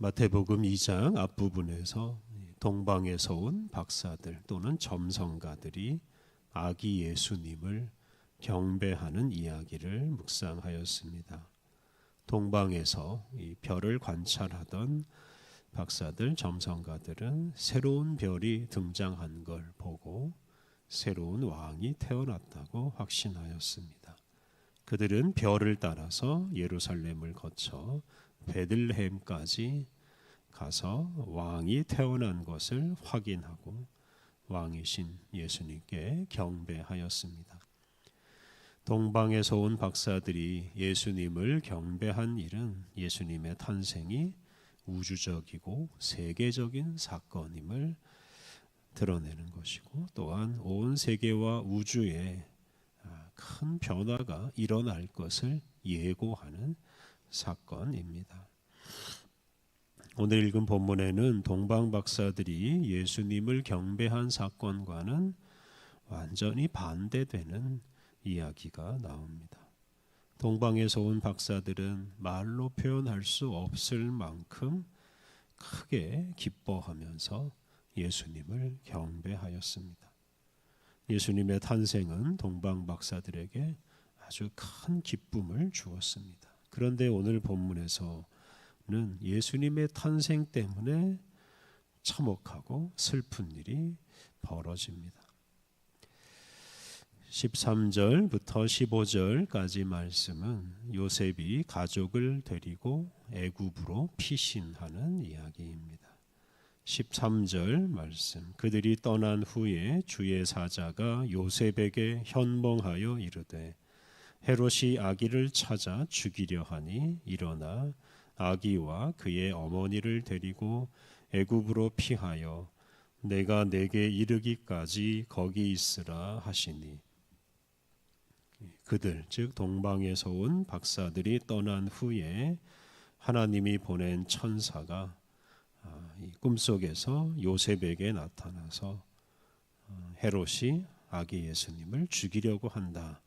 마태복음 2장 앞부분에서 동방에서 온 박사들 또는 점성가들이 아기 예수님을 경배하는 이야기를 묵상하였습니다. 동방에서 이 별을 관찰하던 박사들, 점성가들은 새로운 별이 등장한 걸 보고 새로운 왕이 태어났다고 확신하였습니다. 그들은 별을 따라서 예루살렘을 거쳐 베들레헴까지 가서 왕이 태어난 것을 확인하고 왕이신 예수님께 경배하였습니다. 동방에서 온 박사들이 예수님을 경배한 일은 예수님의 탄생이 우주적이고 세계적인 사건임을 드러내는 것이고, 또한 온 세계와 우주에 큰 변화가 일어날 것을 예고하는 사건입니다. 오늘 읽은 본문에는 동방 박사들이 예수님을 경배한 사건과는 완전히 반대되는 이야기가 나옵니다. 동방에서 온 박사들은 말로 표현할 수 없을 만큼 크게 기뻐하면서 예수님을 경배하였습니다. 예수님의 탄생은 동방 박사들에게 아주 큰 기쁨을 주었습니다. 그런데 오늘 본문에서는 예수님의 탄생 때문에 참혹하고 슬픈 일이 벌어집니다. 13절부터 15절까지 말씀은 요셉이 가족을 데리고 애굽으로 피신하는 이야기입니다. 13절 말씀, 그들이 떠난 후에 주의 사자가 요셉에게 현몽하여 이르되 헤롯이 아기를 찾아 죽이려 하니 일어나 아기와 그의 어머니를 데리고 애굽으로 피하여 내가 내게 이르기까지 거기 있으라 하시니, 그들 즉 동방에서 온 박사들이 떠난 후에 하나님이 보낸 천사가 이 꿈속에서 요셉에게 나타나서 헤롯이 아기 예수님을 죽이려고 한다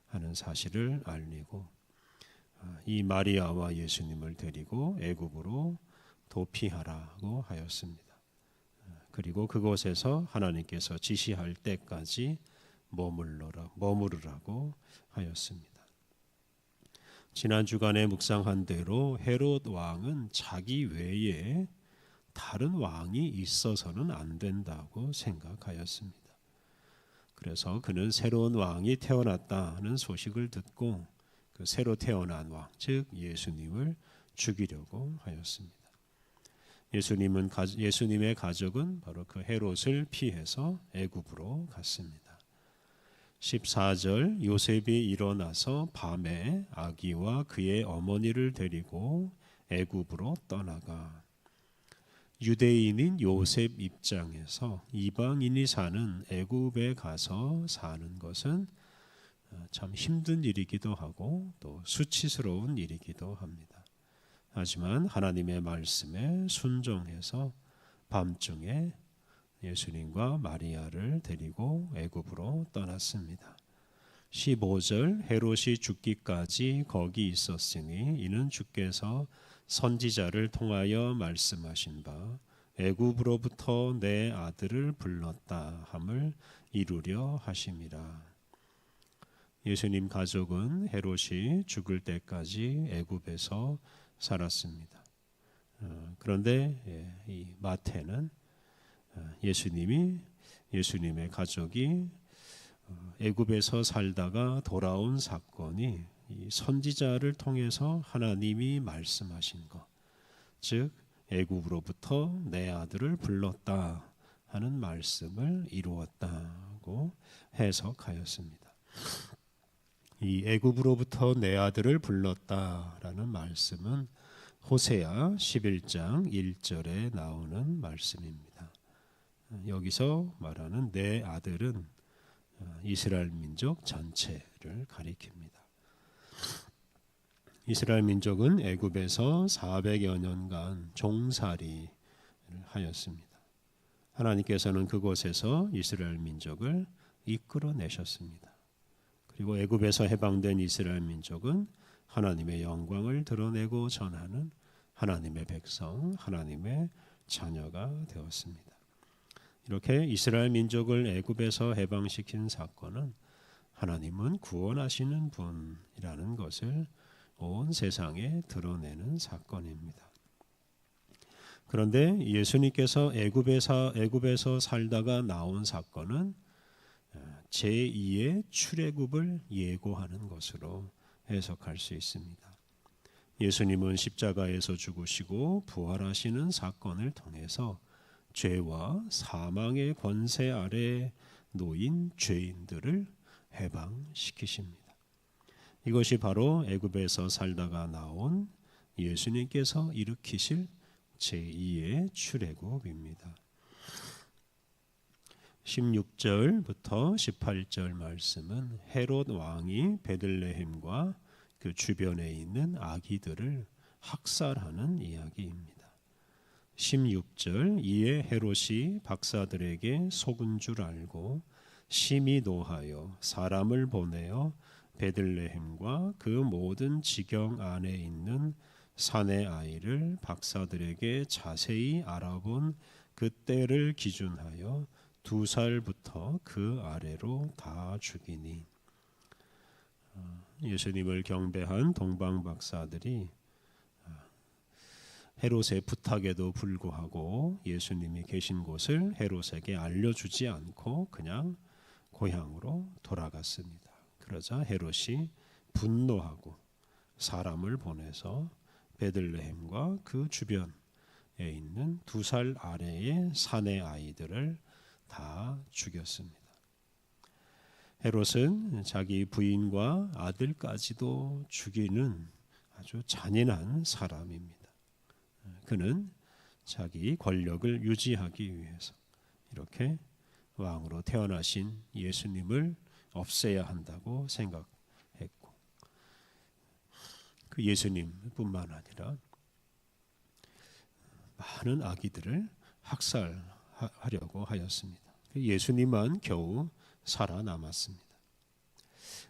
하는 사실을 알리고 이 마리아와 예수님을 데리고 애굽으로 도피하라고 하였습니다. 그리고 그곳에서 하나님께서 지시할 때까지 머무르라고 하였습니다. 지난 주간에 묵상한 대로 헤롯 왕은 자기 외에 다른 왕이 있어서는 안 된다고 생각하였습니다. 그래서 그는 새로운 왕이 태어났다는 소식을 듣고 그 새로 태어난 왕, 즉 예수님을 죽이려고 하였습니다. 예수님의 가족은 바로 그 헤롯을 피해서 애굽으로 갔습니다. 14절, 요셉이 일어나서 밤에 아기와 그의 어머니를 데리고 애굽으로 떠나가. 유대인인 요셉 입장에서 이방인이 사는 애굽에 가서 사는 것은 참 힘든 일이기도 하고 또 수치스러운 일이기도 합니다. 하지만 하나님의 말씀에 순종해서 밤중에 예수님과 마리아를 데리고 애굽으로 떠났습니다. 15절, 헤롯이 죽기까지 거기 있었으니 이는 주께서 선지자를 통하여 말씀하신 바 애굽으로부터 내 아들을 불렀다 함을 이루려 하심이라. 예수님 가족은 헤롯이 죽을 때까지 애굽에서 살았습니다. 그런데 이 마태는 예수님의 가족이 애굽에서 살다가 돌아온 사건이 이 선지자를 통해서 하나님이 말씀하신 것, 즉 애굽으로부터 내 아들을 불렀다 하는 말씀을 이루었다고 해석하였습니다. 이 애굽으로부터 내 아들을 불렀다라는 말씀은 호세아 11장 1절에 나오는 말씀입니다. 여기서 말하는 내 아들은 이스라엘 민족 전체를 가리킵니다. 이스라엘 민족은 애굽에서 400여 년간 종살이를 하였습니다. 하나님께서는 그곳에서 이스라엘 민족을 이끌어내셨습니다. 그리고 애굽에서 해방된 이스라엘 민족은 하나님의 영광을 드러내고 전하는 하나님의 백성, 하나님의 자녀가 되었습니다. 이렇게 이스라엘 민족을 애굽에서 해방시킨 사건은 하나님은 구원하시는 분이라는 것을 온 세상에 드러내는 사건입니다. 그런데 예수님께서 애굽에서 살다가 나온 사건은 제2의 출애굽을 예고하는 것으로 해석할 수 있습니다. 예수님은 십자가에서 죽으시고 부활하시는 사건을 통해서 죄와 사망의 권세 아래 놓인 죄인들을 해방시키십니다. 이것이 바로 애굽에서 살다가 나온 예수님께서 일으키실 제2의 출애굽입니다. 16절부터 18절 말씀은 헤롯 왕이 베들레헴과 그 주변에 있는 아기들을 학살하는 이야기입니다. 16절 이에 헤롯이 박사들에게 속은 줄 알고 심히 노하여 사람을 보내어 베들레헴과 그 모든 지경 안에 있는 사내 아이를 박사들에게 자세히 알아본 그 때를 기준하여 2살부터 그 아래로 다 죽이니. 예수님을 경배한 동방 박사들이 헤롯의 부탁에도 불구하고 예수님이 계신 곳을 헤롯에게 알려주지 않고 그냥 고향으로 돌아갔습니다. 그러자 헤롯이 분노하고 사람을 보내서 베들레헴과 그 주변에 있는 2살 아래의 사내 아이들을 다 죽였습니다. 헤롯은 자기 부인과 아들까지도 죽이는 아주 잔인한 사람입니다. 그는 자기 권력을 유지하기 위해서 이렇게 왕으로 태어나신 예수님을 없애야 한다고 생각했고, 그 예수님뿐만 아니라 많은 아기들을 학살하려고 하였습니다. 예수님만 겨우 살아남았습니다.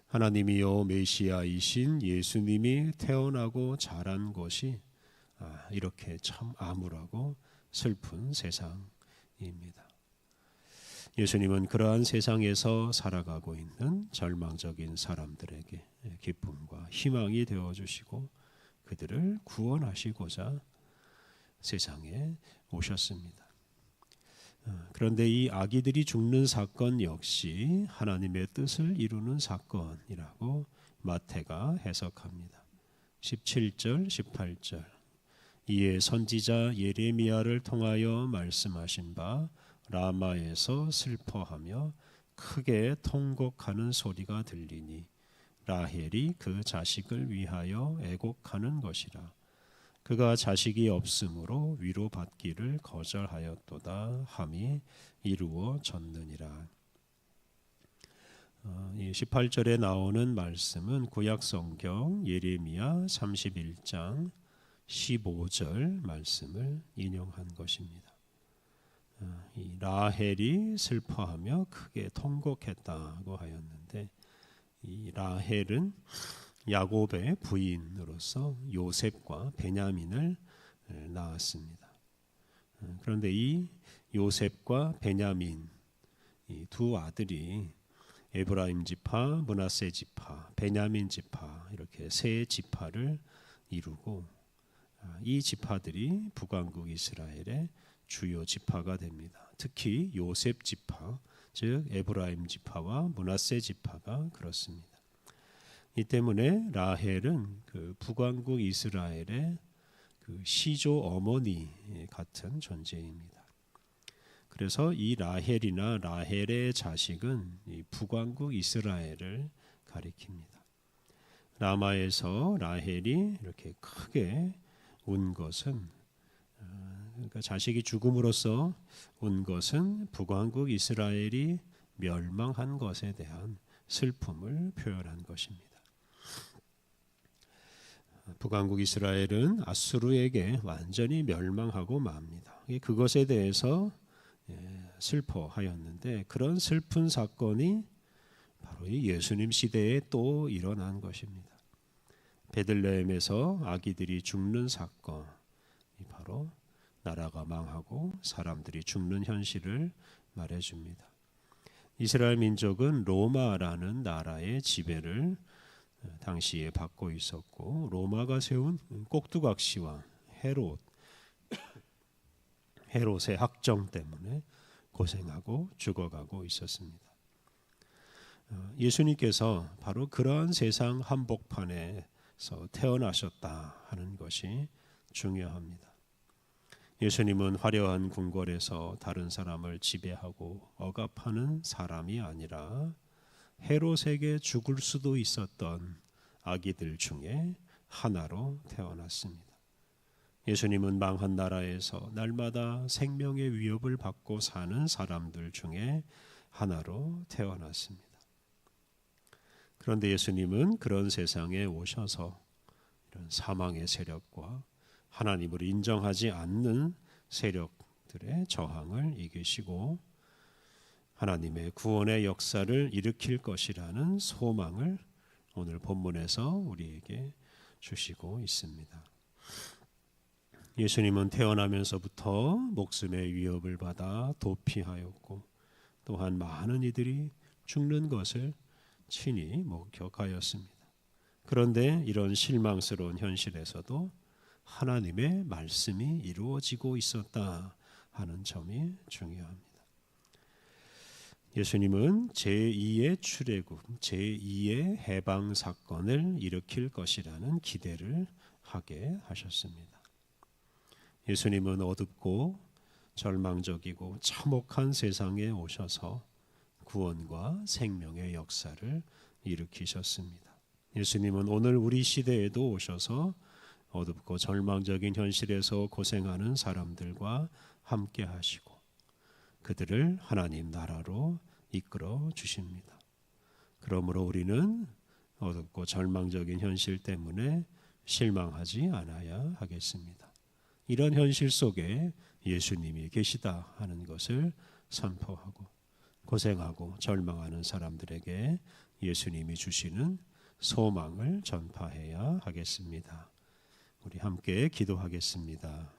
하나님이요 메시아이신 예수님이 태어나고 자란 것이 이렇게 참 암울하고 슬픈 세상입니다. 예수님은 그러한 세상에서 살아가고 있는 절망적인 사람들에게 기쁨과 희망이 되어주시고 그들을 구원하시고자 세상에 오셨습니다. 그런데 이 아기들이 죽는 사건 역시 하나님의 뜻을 이루는 사건이라고 마태가 해석합니다. 17절, 18절 이에 선지자 예레미야를 통하여 말씀하신 바 라마에서 슬퍼하며 크게 통곡하는 소리가 들리니 라헬이 그 자식을 위하여 애곡하는 것이라. 그가 자식이 없으므로 위로받기를 거절하였도다 함이 이루어졌느니라. 이 18절에 나오는 말씀은 구약성경 예레미야 31장 15절 말씀을 인용한 것입니다. 이 라헬이 슬퍼하며 크게 통곡했다고 하였는데, 이 라헬은 야곱의 부인으로서 요셉과 베냐민을 낳았습니다. 그런데 이 요셉과 베냐민 이 두 아들이 에브라임 지파, 므낫세 지파, 베냐민 지파 이렇게 세 지파를 이루고 이 지파들이 북왕국 이스라엘의 주요 지파가 됩니다. 특히 요셉 지파, 즉 에브라임 지파와 므낫세 지파가 그렇습니다. 이 때문에 라헬은 그 북왕국 이스라엘의 그 시조 어머니 같은 존재입니다. 그래서 이 라헬이나 라헬의 자식은 이 북왕국 이스라엘을 가리킵니다. 라마에서 라헬이 이렇게 크게 운 것은 그러니까 자식이 죽음으로써 운 것은 북왕국 이스라엘이 멸망한 것에 대한 슬픔을 표현한 것입니다. 북왕국 이스라엘은 아수르에게 완전히 멸망하고 맙니다. 그것에 대해서 슬퍼하였는데 그런 슬픈 사건이 바로 이 예수님 시대에 또 일어난 것입니다. 베들레헴에서 아기들이 죽는 사건, 바로 나라가 망하고 사람들이 죽는 현실을 말해줍니다. 이스라엘 민족은 로마라는 나라의 지배를 당시에 받고 있었고, 로마가 세운 꼭두각시 왕 헤롯의 학정 때문에 고생하고 죽어가고 있었습니다. 예수님께서 바로 그러한 세상 한복판에서 태어나셨다 하는 것이 중요합니다. 예수님은 화려한 궁궐에서 다른 사람을 지배하고 억압하는 사람이 아니라 헤롯에게 죽을 수도 있었던 아기들 중에 하나로 태어났습니다. 예수님은 망한 나라에서 날마다 생명의 위협을 받고 사는 사람들 중에 하나로 태어났습니다. 그런데 예수님은 그런 세상에 오셔서 이런 사망의 세력과 하나님을 인정하지 않는 세력들의 저항을 이기시고 하나님의 구원의 역사를 일으킬 것이라는 소망을 오늘 본문에서 우리에게 주시고 있습니다. 예수님은 태어나면서부터 목숨의 위협을 받아 도피하였고, 또한 많은 이들이 죽는 것을 친히 목격하였습니다. 그런데 이런 실망스러운 현실에서도 하나님의 말씀이 이루어지고 있었다 하는 점이 중요합니다. 예수님은 제2의 출애굽, 제2의 해방 사건을 일으킬 것이라는 기대를 하게 하셨습니다. 예수님은 어둡고 절망적이고 참혹한 세상에 오셔서 구원과 생명의 역사를 일으키셨습니다. 예수님은 오늘 우리 시대에도 오셔서 어둡고 절망적인 현실에서 고생하는 사람들과 함께 하시고 그들을 하나님 나라로 이끌어 주십니다. 그러므로 우리는 어둡고 절망적인 현실 때문에 실망하지 않아야 하겠습니다. 이런 현실 속에 예수님이 계시다 하는 것을 선포하고 고생하고 절망하는 사람들에게 예수님이 주시는 소망을 전파해야 하겠습니다. 우리 함께 기도하겠습니다.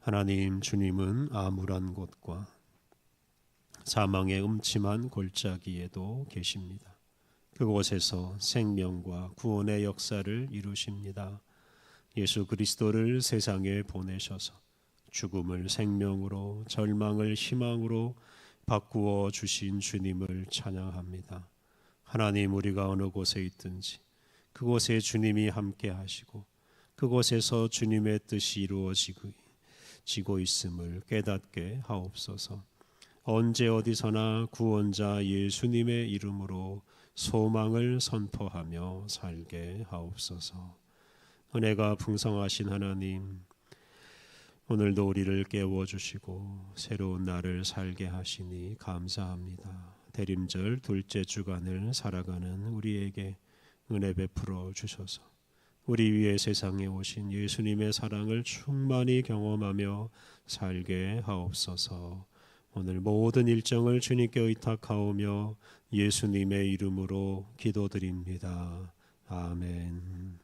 하나님, 주님은 암울한 곳과 사망의 음침한 골짜기에도 계십니다. 그곳에서 생명과 구원의 역사를 이루십니다. 예수 그리스도를 세상에 보내셔서 죽음을 생명으로, 절망을 희망으로 바꾸어 주신 주님을 찬양합니다. 하나님, 우리가 어느 곳에 있든지 그곳에 주님이 함께 하시고 그곳에서 주님의 뜻이 이루어지고 있음을 깨닫게 하옵소서. 언제 어디서나 구원자 예수님의 이름으로 소망을 선포하며 살게 하옵소서. 은혜가 풍성하신 하나님, 오늘도 우리를 깨워주시고 새로운 날을 살게 하시니 감사합니다. 대림절 둘째 주간을 살아가는 우리에게 은혜 베풀어 주셔서 우리 위에 세상에 오신 예수님의 사랑을 충만히 경험하며 살게 하옵소서. 오늘 모든 일정을 주님께 의탁하오며 예수님의 이름으로 기도드립니다. 아멘.